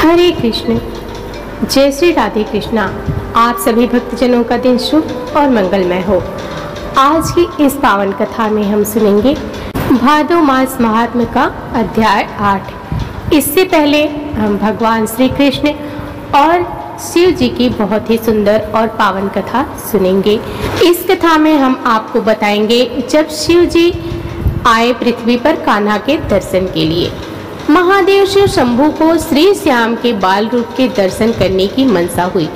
हरे कृष्ण। जय श्री राधे कृष्णा। आप सभी भक्तजनों का दिन शुभ और मंगलमय हो। आज की इस पावन कथा में हम सुनेंगे भादो मास महात्म्य का अध्याय 8। इससे पहले हम भगवान श्री कृष्ण और शिव जी की बहुत ही सुंदर और पावन कथा सुनेंगे। इस कथा में हम आपको बताएंगे जब शिव जी आए पृथ्वी पर कान्हा के दर्शन के लिए। महादेव शिव शंभू को श्री श्याम के बाल रूप के दर्शन करने की मनसा हुई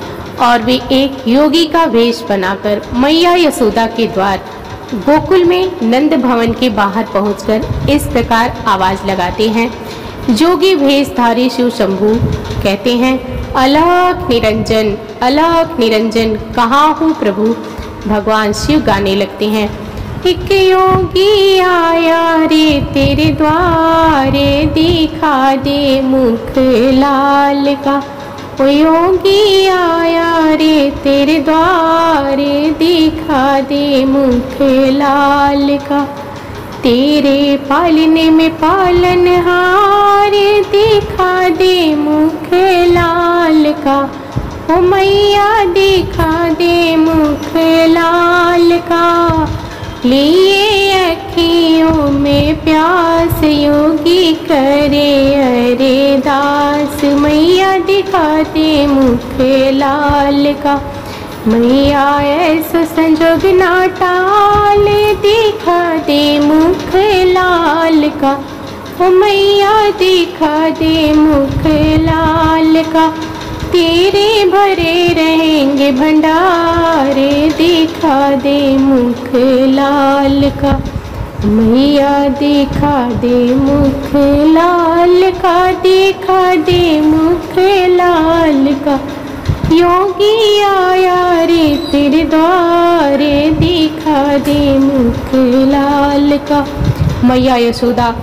और वे एक योगी का वेश बनाकर मैया यशोदा के द्वार गोकुल में नंद भवन के बाहर पहुंचकर इस प्रकार आवाज लगाते हैं। जोगी भेषधारी शिव शंभू कहते हैं, अलख निरंजन कहाँ हूँ प्रभु। भगवान शिव गाने लगते हैं, एक योगी आया रे तेरे द्वारे, दिखा दे मुख लाल का। ओ योगी आया रे तेरे द्वारे, दिखा दे मुख लाल का। तेरे पालने में पालनहार, दिखा दे मुख लाल का। ओ मैया दिखा दे मुख लाल का। लिए अखियों में प्यास योगी करे अरे दास, मैया दिखाते मुख लाल का। मैया ऐसा संजोग ना टाल, दिखा दे मुख लाल का। ओ मैया दिखा दे मुख लाल का। तेरे भरे रहेंगे भंडारे, दिखा दे मुख लाल का। मैया दिखा दे मुख लाल का, दिखा दे मुख लाल का। योगी आया रे तेरे द्वारे, दिखा दे मुख लाल का। मैया यशोदा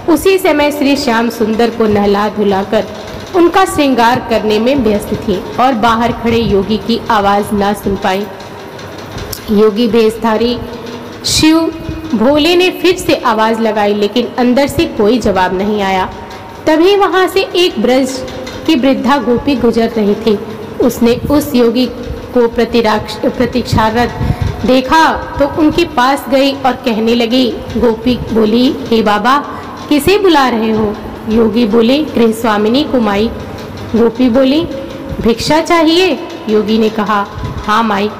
उसी समय श्री श्याम सुंदर को नहला धुलाकर उनका श्रृंगार करने में व्यस्त थी और बाहर खड़े योगी की आवाज ना सुन पाई। योगी भेषधारी शिव भोले ने फिर से आवाज लगाई, लेकिन अंदर से कोई जवाब नहीं आया। तभी वहां से एक ब्रज की वृद्धा गोपी गुजर रही थी। उसने उस योगी को प्रतीक्षारत देखा तो उनके पास गई और कहने लगी। गोपी बोली, हे बाबा किसे बुला रहे हो। योगी बोले, गृह स्वामिनी को माई। गोपी बोली, भिक्षा चाहिए। योगी ने कहा, हाँ माई।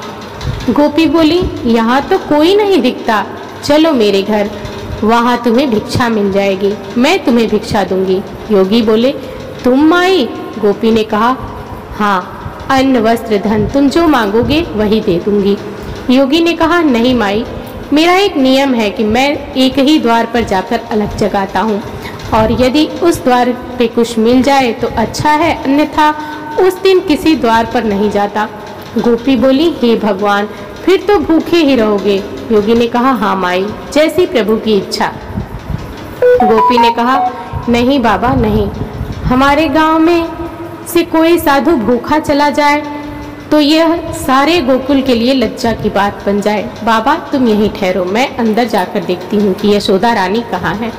गोपी बोली, यहाँ तो कोई नहीं दिखता, चलो मेरे घर, वहाँ तुम्हें भिक्षा मिल जाएगी, मैं तुम्हें भिक्षा दूंगी। योगी बोले, तुम माई। गोपी ने कहा, हाँ, अन्न वस्त्र धन तुम जो मांगोगे वही दे दूंगी। योगी ने कहा, नहीं माई, मेरा एक नियम है कि मैं एक ही द्वार पर जाकर अलग जगाता हूँ, और यदि उस द्वार पे कुछ मिल जाए तो अच्छा है, अन्यथा उस दिन किसी द्वार पर नहीं जाता। गोपी बोली, हे भगवान, फिर तो भूखे ही रहोगे। योगी ने कहा, हाँ माई, जैसी प्रभु की इच्छा। गोपी ने कहा, नहीं बाबा नहीं, हमारे गांव में से कोई साधु भूखा चला जाए तो यह सारे गोकुल के लिए लज्जा की बात बन जाए। बाबा तुम यहीं ठहरो, मैं अंदर जाकर देखती हूँ कि यशोदा रानी कहाँ है।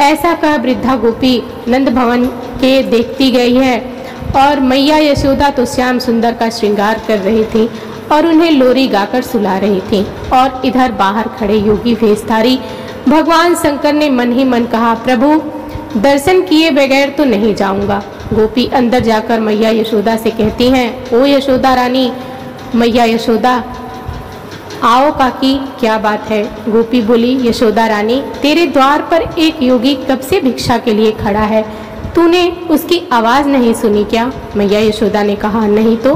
ऐसा कह वृद्धा गोपी नंद भवन के देखती गई है और मैया यशोदा तो श्याम सुंदर का श्रृंगार कर रही थी और उन्हें लोरी गाकर सुला रही थी। और इधर बाहर खड़े योगी भेषधारी भगवान शंकर ने मन ही मन कहा, प्रभु दर्शन किए बगैर तो नहीं जाऊंगा। गोपी अंदर जाकर मैया यशोदा से कहती हैं, ओ यशोदा रानी, मैया यशोदा आओ काकी, क्या बात है। गोपी बोली, यशोदा रानी, तेरे द्वार पर एक योगी कब से भिक्षा के लिए खड़ा है, तूने उसकी आवाज़ नहीं सुनी क्या। मैया यशोदा ने कहा, नहीं तो।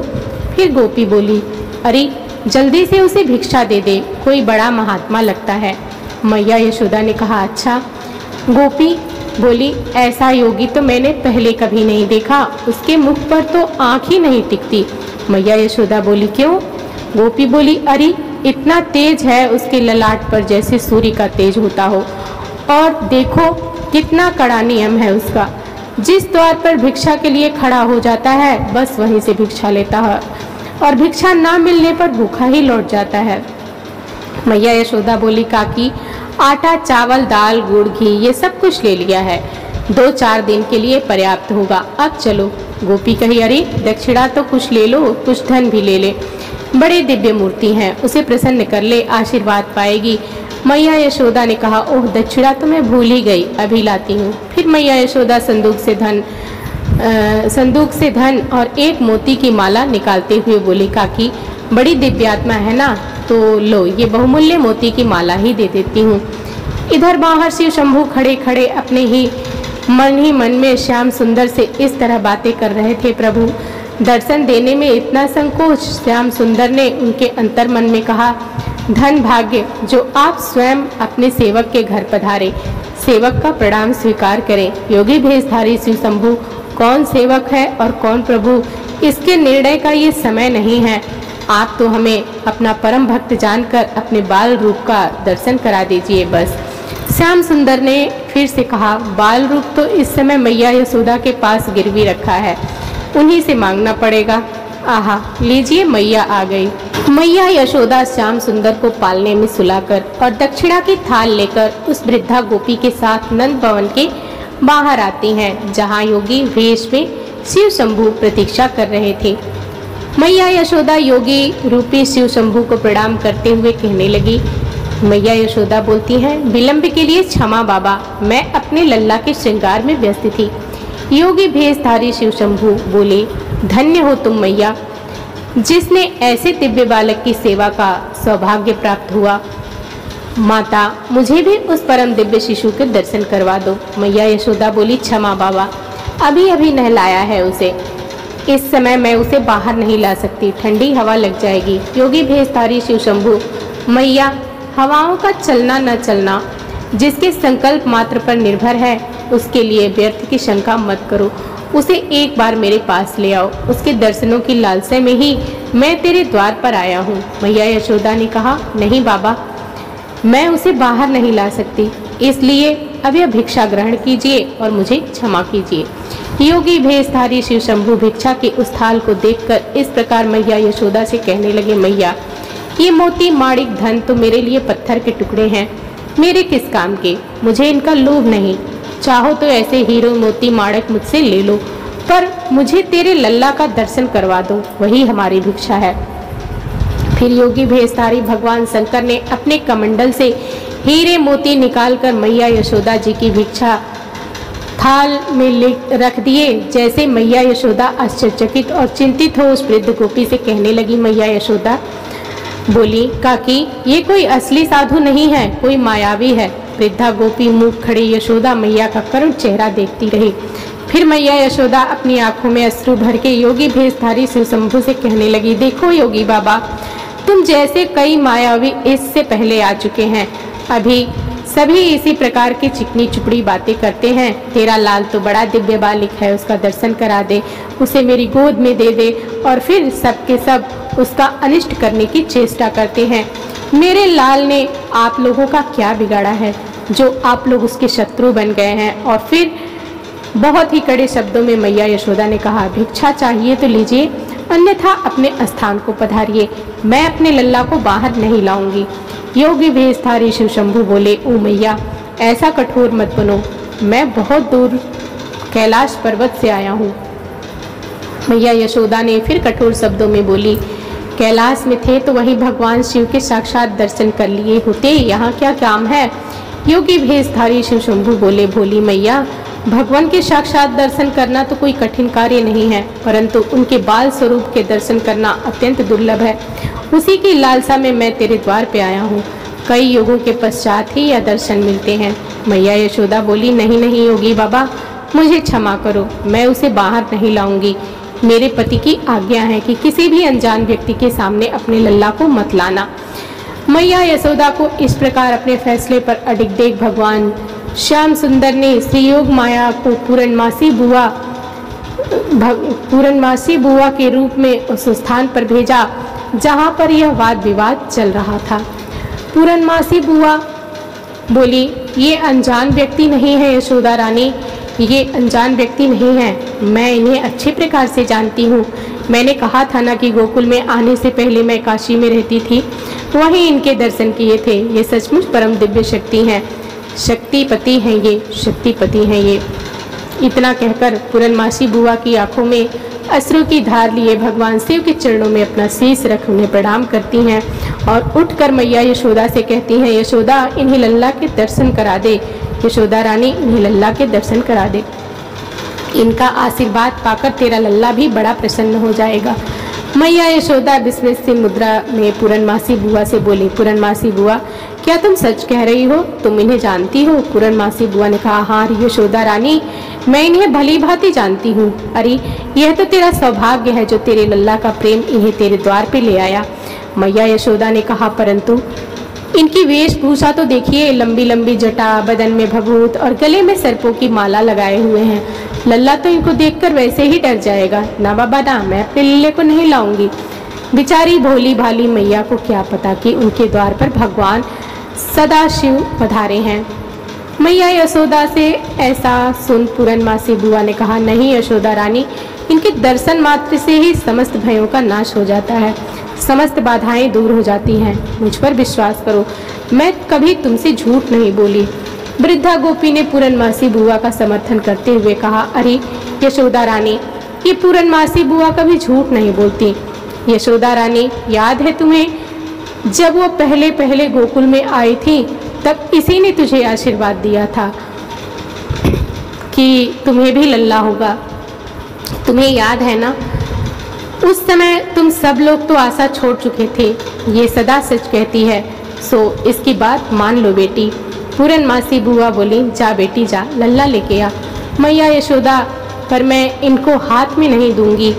फिर गोपी बोली, अरे जल्दी से उसे भिक्षा दे दे, कोई बड़ा महात्मा लगता है। मैया यशोदा ने कहा, अच्छा। गोपी बोली, ऐसा योगी तो मैंने पहले कभी नहीं देखा, उसके मुख पर तो आँख ही नहीं टिकती। मैया यशोदा बोली, क्यों। गोपी बोली, अरे इतना तेज है उसके ललाट पर जैसे सूर्य का तेज होता हो, और देखो कितना कड़ा नियम है उसका। जिस द्वार पर भिक्षा के लिए खड़ा हो जाता है बस वहीं से भिक्षा लेता है, और भिक्षा ना मिलने पर भूखा ही लौट जाता है। मैया यशोदा बोली, काकी आटा चावल दाल गुड़ घी ये सब कुछ ले लिया है, 2-4 दिन के लिए पर्याप्त होगा। अब चलो। गोपी कही, अरे दक्षिणा तो कुछ ले लो, कुछ धन भी ले ले। बड़े दिव्य मूर्ति हैं, उसे प्रसन्न कर ले, आशीर्वाद पाएगी। मैया यशोदा ने कहा, ओह दक्षिणा तो मैं भूल ही गई, अभी लाती हूँ। फिर मैया यशोदा संदूक से धन और एक मोती की माला निकालते हुए बोली, काकी बड़ी दिव्यात्मा है ना, तो लो ये बहुमूल्य मोती की माला ही दे देती हूँ। इधर बाहर शिव शंभू खड़े खड़े अपने ही मन में श्याम सुंदर से इस तरह बातें कर रहे थे। प्रभु दर्शन देने में इतना संकोच। श्याम सुंदर ने उनके अंतर मन में कहा, धन भाग्य जो आप स्वयं अपने सेवक के घर पधारे, सेवक का प्रणाम स्वीकार करें। योगी भेषधारी शिव शंभू कौन सेवक है और कौन प्रभु, इसके निर्णय का ये समय नहीं है। आप तो हमें अपना परम भक्त जानकर अपने बाल रूप का दर्शन करा दीजिए बस। श्याम सुंदर ने फिर से कहा, बाल रूप तो इस समय मैया यशोदा के पास गिरवी रखा है, उन्हीं से मांगना पड़ेगा। आहा, लीजिए मैया आ गई। मैया यशोदा श्याम सुंदर को पालने में सुलाकर और दक्षिणा की थाल लेकर उस वृद्धा गोपी के साथ नंद भवन के बाहर आती हैं, जहाँ योगी वेश में शिव शंभू प्रतीक्षा कर रहे थे। मैया यशोदा योगी रूपी शिव शंभू को प्रणाम करते हुए कहने लगी। मैया यशोदा बोलती हैं, विलंब के लिए क्षमा बाबा, मैं अपने लल्ला के श्रृंगार में व्यस्त थी। योगी भेषधारी शिव शंभू बोले, धन्य हो तुम मैया, जिसने ऐसे दिव्य बालक की सेवा का सौभाग्य प्राप्त हुआ। माता, मुझे भी उस परम दिव्य शिशु के दर्शन करवा दो। मैया यशोदा बोली, क्षमा बाबा, अभी अभी नहलाया है उसे, इस समय मैं उसे बाहर नहीं ला सकती, ठंडी हवा लग जाएगी। योगी भेषधारी शिव शंभू, मैया हवाओं का चलना न चलना जिसके संकल्प मात्र पर निर्भर है, उसके लिए व्यर्थ की शंका मत करो। उसे एक बार मेरे पास ले आओ, उसके दर्शनों की लालसा में ही मैं तेरे द्वार पर आया हूँ। मैया यशोदा ने कहा, नहीं बाबा, मैं उसे बाहर नहीं ला सकती, इसलिए अब यह भिक्षा ग्रहण कीजिए और मुझे क्षमा कीजिए। योगी भेषधारी शिव शंभू भिक्षा के उस थाल को देखकर इस प्रकार मैया यशोदा से कहने लगे, मैया ये मोती माणिक धन तो मेरे लिए पत्थर के टुकड़े हैं, मेरे किस काम के, मुझे इनका लोभ नहीं। चाहो तो ऐसे हीरो मोती माणिक मुझसे ले लो, पर मुझे तेरे लल्ला का दर्शन करवा दो, वही हमारी भिक्षा है। फिर योगी भेषधारी भगवान शंकर ने अपने कमंडल से हीरे मोती निकालकर मैया यशोदा जी की भिक्षा थाल में रख दिए। जैसे मैया यशोदा आश्चर्यचकित और चिंतित हो उस वृद्ध गोपी से कहने लगी। मैया यशोदा बोली, काकी ये कोई असली साधु नहीं है, कोई मायावी है। वृद्धा गोपी मुख खड़ी यशोदा मैया का करुण चेहरा देखती रही। फिर मैया यशोदा अपनी आंखों में अश्रु भर के योगी भेषधारी शिव शंभू से कहने लगी, देखो योगी बाबा, तुम जैसे कई मायावी इससे पहले आ चुके हैं, अभी सभी इसी प्रकार की चिकनी चुपड़ी बातें करते हैं। तेरा लाल तो बड़ा दिव्य बालिक है, उसका दर्शन करा दे, उसे मेरी गोद में दे दे, और फिर सबके सब उसका अनिष्ट करने की चेष्टा करते हैं। मेरे लाल ने आप लोगों का क्या बिगाड़ा है जो आप लोग उसके शत्रु बन गए हैं। और फिर बहुत ही कड़े शब्दों में मैया यशोदा ने कहा, भिक्षा चाहिए तो लीजिए, अन्यथा अपने स्थान को पधारिए, मैं अपने लल्ला को बाहर नहीं लाऊंगी। योगी भेषधारी शिव शंभू बोले, ओ मैया ऐसा कठोर मत बनो, मैं बहुत दूर कैलाश पर्वत से आया हूँ। मैया यशोदा ने फिर कठोर शब्दों में बोली, कैलाश में थे तो वहीं भगवान शिव के साक्षात दर्शन कर लिए होते, यहाँ क्या काम है। योगी भेषधारी शिव शंभू बोले, भोली मैया, भगवान के साक्षात दर्शन करना तो कोई कठिन कार्य नहीं है, परंतु उनके बाल स्वरूप के दर्शन करना अत्यंत दुर्लभ है। उसी की लालसा में मैं तेरे द्वार पे आया हूँ, कई युगों के पश्चात ही यह दर्शन मिलते हैं। मैया यशोदा बोली, नहीं नहीं योगी बाबा, मुझे क्षमा करो, मैं उसे बाहर नहीं लाऊंगी। मेरे पति की आज्ञा है कि किसी भी अनजान व्यक्ति के सामने अपने लल्ला को मत लाना। मैया यशोदा को इस प्रकार अपने फैसले पर अडिग देख भगवान श्याम सुंदर ने श्री योग माया को पूरनमासी बुआ के रूप में उस स्थान पर भेजा जहाँ पर यह वाद विवाद चल रहा था। पूरनमासी बुआ बोली, ये अनजान व्यक्ति नहीं है यशोदा रानी, ये अनजान व्यक्ति नहीं है, मैं इन्हें अच्छे प्रकार से जानती हूँ। मैंने कहा था ना कि गोकुल में आने से पहले मैं काशी में रहती थी, वहीं इनके दर्शन किए थे। ये सचमुच परम दिव्य शक्ति हैं, शक्तिपति हैं ये, शक्तिपति हैं ये। इतना कहकर पूरनमासी बुआ की आंखों में अश्रु की धार लिए भगवान शिव के चरणों में अपना शीश रख उन्हें प्रणाम करती हैं और उठकर मैया यशोदा से कहती हैं, यशोदा इन्हें लल्ला के दर्शन करा दे। यशोदा रानी इन्हें लल्ला के दर्शन करा दे, इनका आशीर्वाद पाकर तेरा लल्ला भी बड़ा प्रसन्न हो जाएगा। मैया यशोदा विस्मित सी मुद्रा में पूरनमासी बुआ से बोली, पूरनमासी बुआ क्या तुम सच कह रही हो? तुम इन्हें जानती हो? पूरनमासी बुआ ने कहा, हाँ यशोदा रानी, मैं इन्हें भली भांति जानती हूँ। अरे यह तो तेरा सौभाग्य है जो तेरे लल्ला का प्रेम इन्हें तेरे द्वार पे ले आया। मैया यशोदा ने कहा, परंतु इनकी वेशभूषा तो देखिए, लंबी लंबी जटा, बदन में भभूत और गले में सर्पों की माला लगाए हुए हैं। लल्ला तो इनको देखकर वैसे ही डर जाएगा। ना बाबा ना, मैं अपने लल्ले को नहीं लाऊंगी। बेचारी भोली भाली मैया को क्या पता कि उनके द्वार पर भगवान सदाशिव पधारे हैं। मैया यशोदा से ऐसा सुन पूरनमासी बुआ ने कहा, नहीं यशोदा रानी, इनके दर्शन मात्र से ही समस्त भयों का नाश हो जाता है, समस्त बाधाएं दूर हो जाती हैं। मुझ पर विश्वास करो, मैं कभी तुमसे झूठ नहीं बोली। वृद्धा गोपी ने पूरनमासी बुआ का समर्थन करते हुए कहा, अरे यशोदा रानी, ये पूरनमासी बुआ कभी झूठ नहीं बोलती। यशोदा रानी, याद है तुम्हें जब वो पहले पहले गोकुल में आई थी, तब इसी ने तुझे आशीर्वाद दिया था कि तुम्हें भी लल्ला होगा। तुम्हें याद है ना? उस समय तुम सब लोग तो आशा छोड़ चुके थे। ये सदा सच कहती है, सो इसकी बात मान लो बेटी। पूरनमासी बुआ बोली, जा बेटी जा, लल्ला लेके आ। मैया यशोदा, पर मैं इनको हाथ में नहीं दूंगी।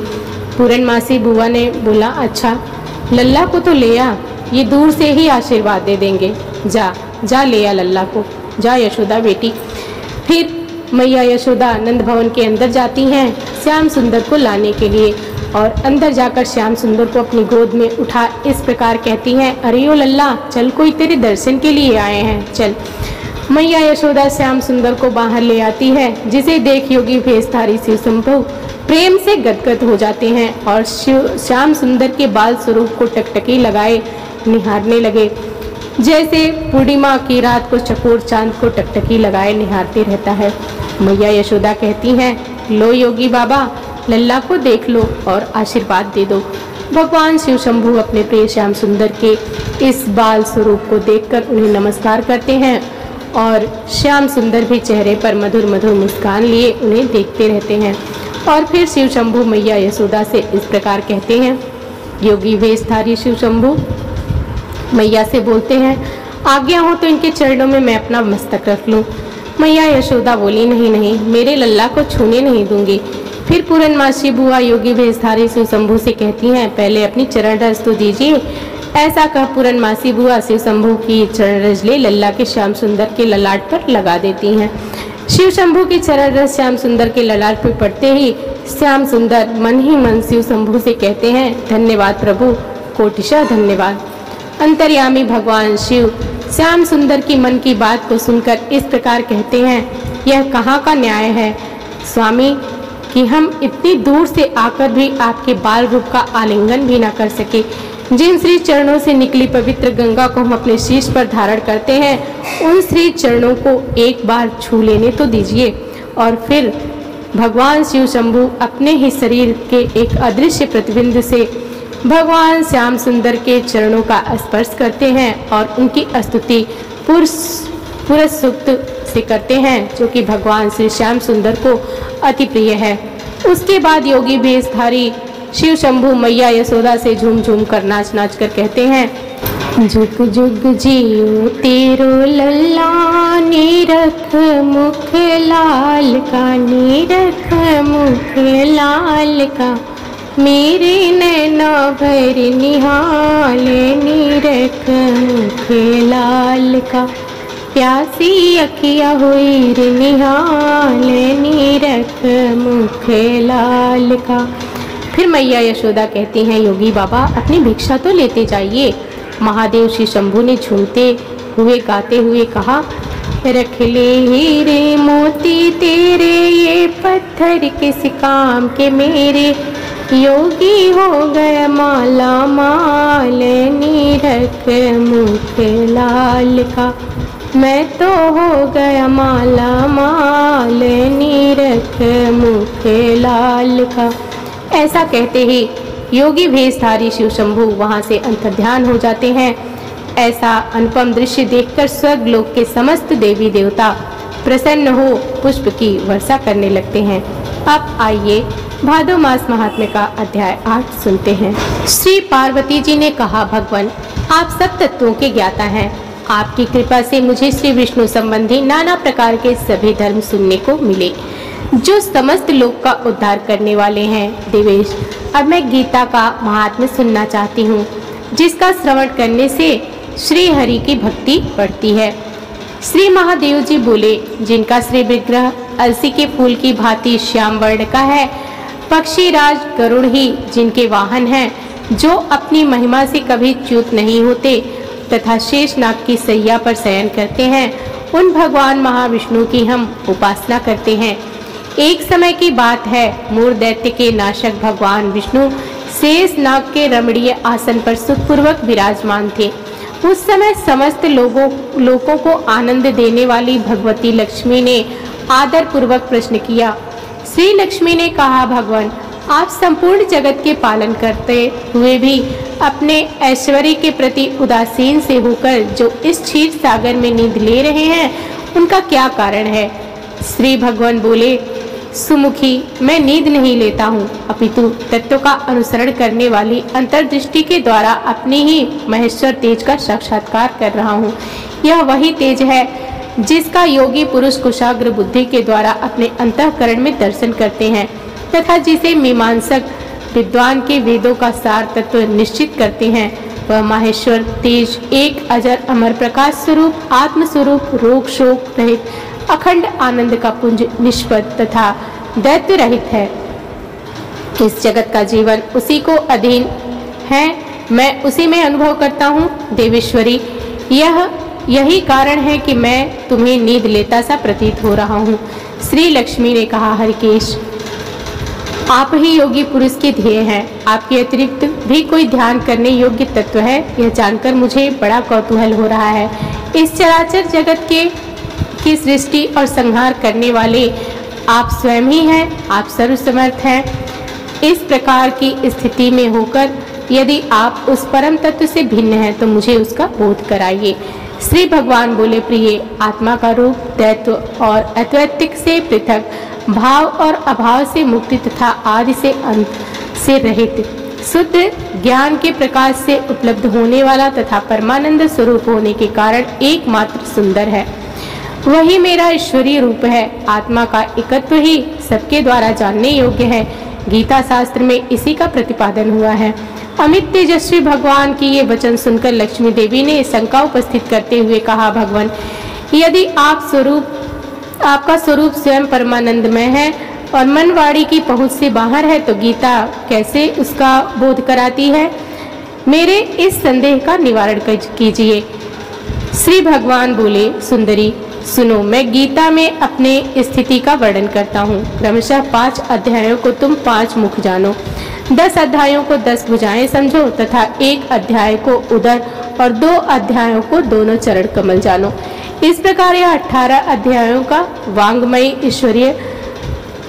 पूरनमासी बुआ ने बोला, अच्छा लल्ला को तो ले आ, ये दूर से ही आशीर्वाद दे देंगे। जा जा ले आ लल्ला को, जा यशोदा बेटी। फिर मैया यशोदा नंद भवन के अंदर जाती हैं श्याम सुंदर को लाने के लिए, और अंदर जाकर श्याम सुंदर को अपनी गोद में उठा इस प्रकार कहती हैं, अरे ओ लल्ला, चल कोई तेरे दर्शन के लिए आए हैं, चल। मैया यशोदा श्याम सुंदर को बाहर ले आती है, जिसे देख योगी भेषधारी शिव शंभु प्रेम से गदगद हो जाते हैं और श्याम सुंदर के बाल स्वरूप को टकटकी लगाए निहारने लगे, जैसे पूर्णिमा की रात को चकोर चांद को टकटकी लगाए निहारते रहता है। मैया यशोदा कहती हैं, लो योगी बाबा, लल्ला को देख लो और आशीर्वाद दे दो। भगवान शिव शंभु अपने प्रिय श्याम सुंदर के इस बाल स्वरूप को देखकर उन्हें नमस्कार करते हैं और श्याम सुंदर भी चेहरे पर मधुर मधुर मुस्कान लिए उन्हें देखते रहते हैं। और फिर शिव शंभु मैया यशोदा से इस प्रकार कहते हैं, योगी भेषधारी शिव शंभु मैया से बोलते हैं, आज्ञा हो तो इनके चरणों में मैं अपना मस्तक रख लूं। मैया यशोदा बोली, नहीं नहीं, मेरे लल्ला को छूने नहीं दूंगी। फिर पूरनमासी बुआ योगी भेषधारी शिव शंभु से कहती हैं, पहले अपनी चरण रज तो दीजिए। ऐसा कह पूरनमासी बुआ शिव शंभु की चरण रज ले लल्ला के श्याम सुंदर के ललाट पर लगा देती हैं। शिव शंभु की चरण रज श्याम सुंदर के ललाट पर पड़ते ही श्याम सुंदर मन ही मन शिव शंभु से कहते हैं, धन्यवाद प्रभु, कोटिशा धन्यवाद। अंतर्यामी भगवान शिव श्याम सुंदर की मन की बात को सुनकर इस प्रकार कहते हैं, यह कहाँ का न्याय है स्वामी कि हम इतनी दूर से आकर भी आपके बाल रूप का आलिंगन भी न कर सके। जिन श्री चरणों से निकली पवित्र गंगा को हम अपने शीश पर धारण करते हैं, उन श्री चरणों को एक बार छू लेने तो दीजिए। और फिर भगवान शिव शंभु अपने ही शरीर के एक अदृश्य प्रतिबिंब से भगवान श्याम सुंदर के चरणों का स्पर्श करते हैं और उनकी स्तुति पुरुष सूक्त से करते हैं, जो कि भगवान श्री श्याम सुंदर को अति प्रिय है। उसके बाद योगी भेषधारी शिव शंभु मैया यशोदा से झूम झूम कर नाच नाच कर कहते हैं, जुग जुग जियो तेरो लल्ला, निरख मुख लाल का, निरख मुख लाल का, मेरे नैना भर निहाले, निरख मुख लाल का, प्यासी अखिया हुई रे निहाले, निरख मुख लाल का। फिर मैया यशोदा कहती हैं, योगी बाबा अपनी भिक्षा तो लेते जाइए। महादेव श्री शंभु ने झूमते हुए गाते हुए कहा, रख ले हीरे मोती तेरे, ये पत्थर किस काम के मेरे, योगी हो गया माला माल, निरख मुख लाल का, मैं तो हो गया माला माल नीरख मुख लाल का। ऐसा कहते ही योगी भेषधारी शिव शंभु वहां से अंतर्ध्यान हो जाते हैं। ऐसा अनुपम दृश्य देखकर स्वर्ग लोक के समस्त देवी देवता प्रसन्न हो पुष्प की वर्षा करने लगते हैं। अब आइए भादो मास महात्म्य का अध्याय 8 सुनते हैं। श्री पार्वती जी ने कहा, भगवान आप सब तत्वों के ज्ञाता हैं। आपकी कृपा से मुझे श्री विष्णु संबंधी नाना प्रकार के सभी धर्म सुनने को मिले जो समस्त लोक का उद्धार करने वाले हैं। देवेश, अब मैं गीता का महात्म्य सुनना चाहती हूँ, जिसका श्रवण करने से श्री हरि की भक्ति बढ़ती है। श्री महादेव जी बोले, जिनका श्री विग्रह अलसी के फूल की भांति श्याम वर्ण का है, पक्षी राज गरुड़ ही जिनके वाहन हैं, जो अपनी महिमा से कभी च्युत नहीं होते तथा शेष नाग की सैया पर शयन करते हैं, उन भगवान महाविष्णु की हम उपासना करते हैं। एक समय की बात है, मूर दैत्य के नाशक भगवान विष्णु शेष नाग के रमणीय आसन पर सुखपूर्वक विराजमान थे। उस समय समस्त लोगों को आनंद देने वाली भगवती लक्ष्मी ने आदर पूर्वक प्रश्न किया। श्री लक्ष्मी ने कहा, भगवान आप संपूर्ण जगत के पालन करते हुए भी अपने ऐश्वर्य के प्रति उदासीन से होकर जो इस क्षीर सागर में नींद ले रहे हैं, उनका क्या कारण है? श्री भगवान बोले, सुमुखी, मैं नींद नहीं लेता हूँ, अपितु तत्व का अनुसरण करने वाली अंतर्दृष्टि के द्वारा अपनी ही महेश्वर तेज का साक्षात्कार कर रहा हूँ। यह वही तेज है जिसका योगी पुरुष कुशाग्र बुद्धि के द्वारा अपने अंतःकरण में दर्शन करते हैं तथा जिसे मीमांसक विद्वान के वेदों का सार तत्व निश्चित करते हैं। वह माहेश्वर तेज एक अजर अमर प्रकाश स्वरूप आत्म स्वरूप रोग शोक रहित अखंड आनंद का पुंज निष्पद तथा दैत्य रहित है। इस जगत का जीवन उसी को अधीन है, मैं उसी में अनुभव करता हूँ। देवेश्वरी, यही कारण है कि मैं तुम्हें नींद लेता सा प्रतीत हो रहा हूँ। श्री लक्ष्मी ने कहा, हरिकेश, आप ही योगी पुरुष के ध्येय हैं। आपके अतिरिक्त भी कोई ध्यान करने योग्य तत्व है, यह जानकर मुझे बड़ा कौतूहल हो रहा है। इस चराचर जगत की सृष्टि और संहार करने वाले आप स्वयं ही हैं। आप सर्वसमर्थ हैं। इस प्रकार की स्थिति में होकर यदि आप उस परम तत्व से भिन्न हैं तो मुझे उसका बोध कराइए। श्री भगवान बोले, प्रिय, आत्मा का रूप दैत्व और अद्वैतिक से पृथक, भाव और अभाव से मुक्ति तथा आदि से अंत से रहित, शुद्ध ज्ञान के प्रकाश से उपलब्ध होने वाला तथा परमानंद स्वरूप होने के कारण एकमात्र सुंदर है। वही मेरा ईश्वरीय रूप है। आत्मा का एकत्व ही सबके द्वारा जानने योग्य है। गीता शास्त्र में इसी का प्रतिपादन हुआ है। अमित तेजस्वी भगवान की ये वचन सुनकर लक्ष्मी देवी ने शंका उपस्थित करते हुए कहा, भगवान, यदि आपका स्वरूप स्वयं परमानंदमय है और मन वाणी की पहुंच से बाहर है, तो गीता कैसे उसका बोध कराती है? मेरे इस संदेह का निवारण कीजिए। श्री भगवान बोले, सुंदरी, सुनो, मैं गीता में अपने स्थिति का वर्णन करता हूँ। क्रमशः 5 अध्यायों को तुम 5 मुख जानो, 10 अध्यायों को 10 भुजाएं समझो तथा 1 अध्याय को उदर और 2 अध्यायों को दोनों चरण कमल जानो। इस प्रकार यह 18 अध्यायों का वांग्मयी ईश्वरीय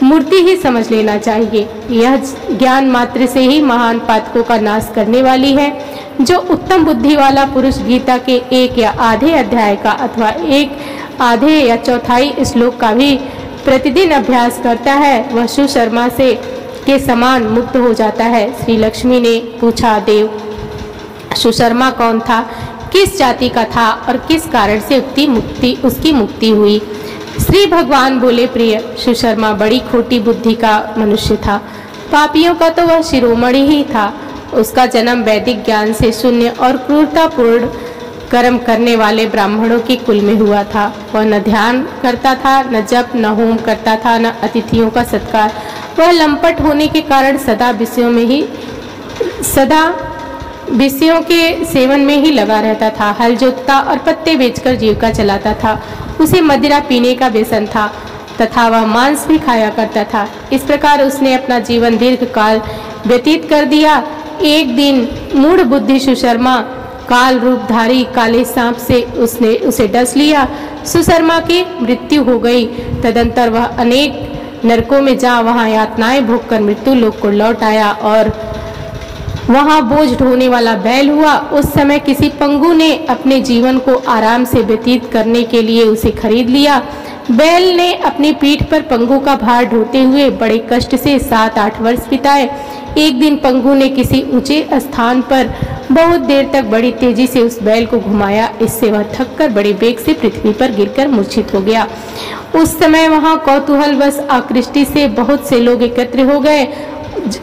मूर्ति ही समझ लेना चाहिए। यह ज्ञान मात्र से ही महान पातकों का नाश करने वाली है। जो उत्तम बुद्धि वाला पुरुष गीता के 1 या आधे अध्याय का अथवा 1 आधे या चौथाई श्लोक का भी प्रतिदिन अभ्यास करता है, वह सुशर्मा से के समान मुक्त हो जाता है। श्री लक्ष्मी ने पूछा, देव, सुशर्मा कौन था, किस जाति का था और किस कारण से उसकी मुक्ति हुई? श्री भगवान बोले, प्रिय, सुशर्मा बड़ी खोटी बुद्धि का मनुष्य था। पापियों का तो वह शिरोमणि ही था। उसका जन्म वैदिक ज्ञान से शून्य और क्रूरतापूर्ण कर्म करने वाले ब्राह्मणों के कुल में हुआ था। वह न ध्यान करता था, न जप, न होम करता था, न अतिथियों का सत्कार। वह लंपट होने के कारण सदा विषयों के सेवन में ही लगा रहता था। हल जोतता और पत्ते बेचकर जीविका चलाता था। उसे मदिरा पीने का व्यसन था तथा वह मांस भी खाया करता था। इस प्रकार उसने अपना जीवन दीर्घ काल व्यतीत कर दिया। एक दिन मूढ़ बुद्धि सुशर्मा काल रूपधारी काले सांप से उसने उसे डस लिया। सुशर्मा की मृत्यु हो गई। तदंतर वह अनेक नरकों में जा वहां यातनाएं भोगकर मृत्यु लोक को लौट आया और वहां बोझ ढोने वाला बैल हुआ। उस समय किसी पंगु ने अपने जीवन को आराम से व्यतीत करने के लिए उसे खरीद लिया। बैल ने अपनी पीठ पर पंगु का भार ढोते हुए बड़े कष्ट से 7-8 वर्ष बिताए। एक दिन पंगु ने किसी ऊंचे स्थान पर बहुत देर तक बड़ी तेजी से उस बैल को घुमाया। इससे वह थककर बड़े वेग से पृथ्वी पर गिरकर मूर्छित हो गया। उस समय वहां कौतूहलवश आकृष्टि से बहुत से लोग एकत्र हो गए।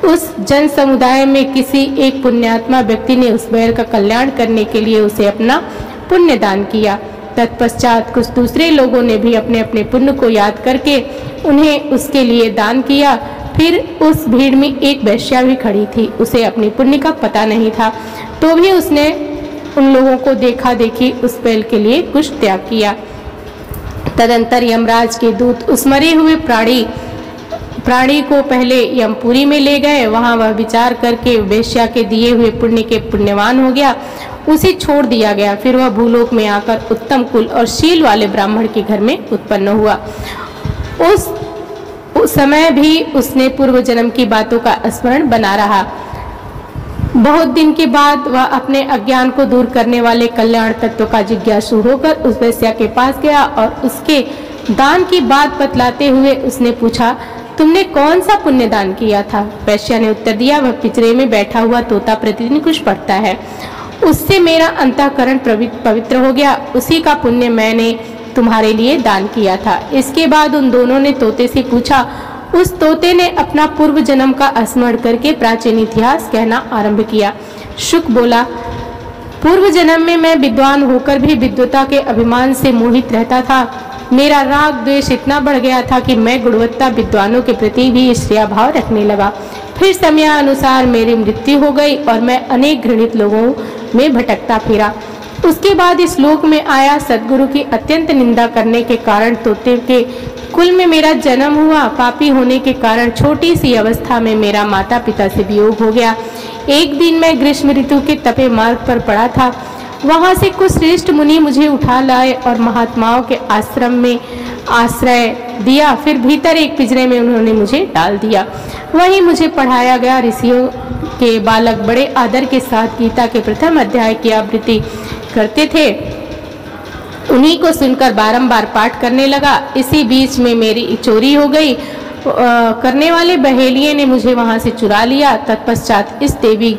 उस जन समुदाय में किसी एक पुण्यात्मा व्यक्ति ने उस बैल का कल्याण करने के लिए उसे अपना पुण्य दान किया। तत्पश्चात कुछ दूसरे लोगों ने भी अपने अपने पुण्य को याद करके उन्हें उसके लिए दान किया। फिर उस भीड़ में एक वेश्या भी खड़ी थी। उसे अपने पुण्य का पता नहीं था, तो भी उसने उन लोगों को देखा देखी उस बैल के लिए कुछ त्याग किया। तदंतर यमराज के दूत उस मरे हुए प्राणी को पहले यमपुरी में ले गए। वहां वह विचार करके वेश्या के दिए हुए पुण्य के पुण्यवान हो गया। उसे छोड़ दिया गया। फिर वह भूलोक में आकर उत्तम कुल और शील वाले ब्राह्मण के घर में उत्पन्न हुआ। उस समय भी उसने पूर्व जन्म की बातों का स्मरण बना रहा। बहुत दिन के बाद वह अपने अज्ञान को दूर करने वाले कल्याण तत्व का जिज्ञासु होकर उस वेश्या के पास गया और उसके दान की बात बतलाते हुए उसने पूछा, तुमने कौन सा पुण्य दान किया था? वैश्या ने उत्तर दिया, वह पिंजरे में बैठा हुआ तोता प्रतिदिन कुछ पढ़ता है, उससे मेरा अंतःकरण पवित्र हो गया। उसी का पुण्य मैंने तुम्हारे लिए दान किया था। इसके बाद उन दोनों ने तोते से पूछा। उस तोते ने अपना पूर्व जन्म का स्मरण करके प्राचीन इतिहास कहना आरंभ किया। शुक बोला, पूर्व जन्म में मैं विद्वान होकर भी विद्वता के अभिमान से मोहित रहता था। मेरा राग द्वेष इतना बढ़ गया था कि मैं गुणवत्ता विद्वानों के प्रति भी ईर्ष्या भाव रखने लगा। फिर समयानुसार मेरी मृत्यु हो गई और मैं अनेक घृणित लोगों में भटकता फिरा। उसके बाद इस लोक में आया। सद्गुरु की अत्यंत निंदा करने के कारण तोते के कुल में मेरा जन्म हुआ। पापी होने के कारण छोटी सी अवस्था में मेरा माता पिता से वियोग हो गया। एक दिन मैं ग्रीष्म ऋतु के तपे मार्ग पर पड़ा था। वहां से कुछ श्रेष्ठ मुनि मुझे उठा लाए और महात्माओं के आश्रम में आश्रय दिया। फिर भीतर एक पिंजरे में उन्होंने मुझे डाल दिया। वहीं मुझे पढ़ाया गया। ऋषियों के बालक बड़े आदर के साथ गीता के प्रथम अध्याय की आवृत्ति करते थे। उन्हीं को सुनकर बारंबार पाठ करने लगा। इसी बीच में मेरी चोरी हो गई। करने वाले बहेलिये ने मुझे वहां से चुरा लिया। तत्पश्चात इस देवी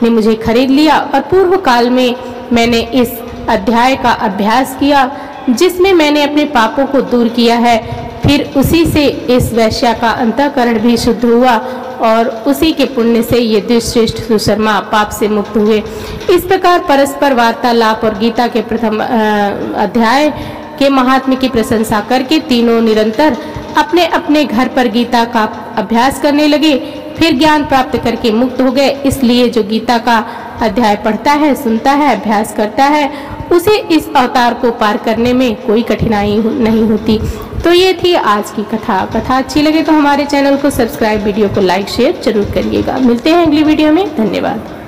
ने मुझे खरीद लिया और पूर्व काल में मैंने इस अध्याय का अभ्यास किया जिसमें मैंने अपने पापों को दूर किया है। फिर उसी से इस वैश्या का अंतःकरण भी शुद्ध हुआ और उसी के पुण्य से ये द्विश्रेष्ठ सुशर्मा पाप से मुक्त हुए। इस प्रकार परस्पर वार्तालाप और गीता के प्रथम अध्याय के महात्म्य की प्रशंसा करके तीनों निरंतर अपने अपने घर पर गीता का अभ्यास करने लगे। फिर ज्ञान प्राप्त करके मुक्त हो गए। इसलिए जो गीता का अध्याय पढ़ता है, सुनता है, अभ्यास करता है, उसे इस अवतार को पार करने में कोई कठिनाई नहीं होती। तो ये थी आज की कथा। कथा अच्छी लगे तो हमारे चैनल को सब्सक्राइब, वीडियो को लाइक शेयर जरूर करिएगा। मिलते हैं अगली वीडियो में। धन्यवाद।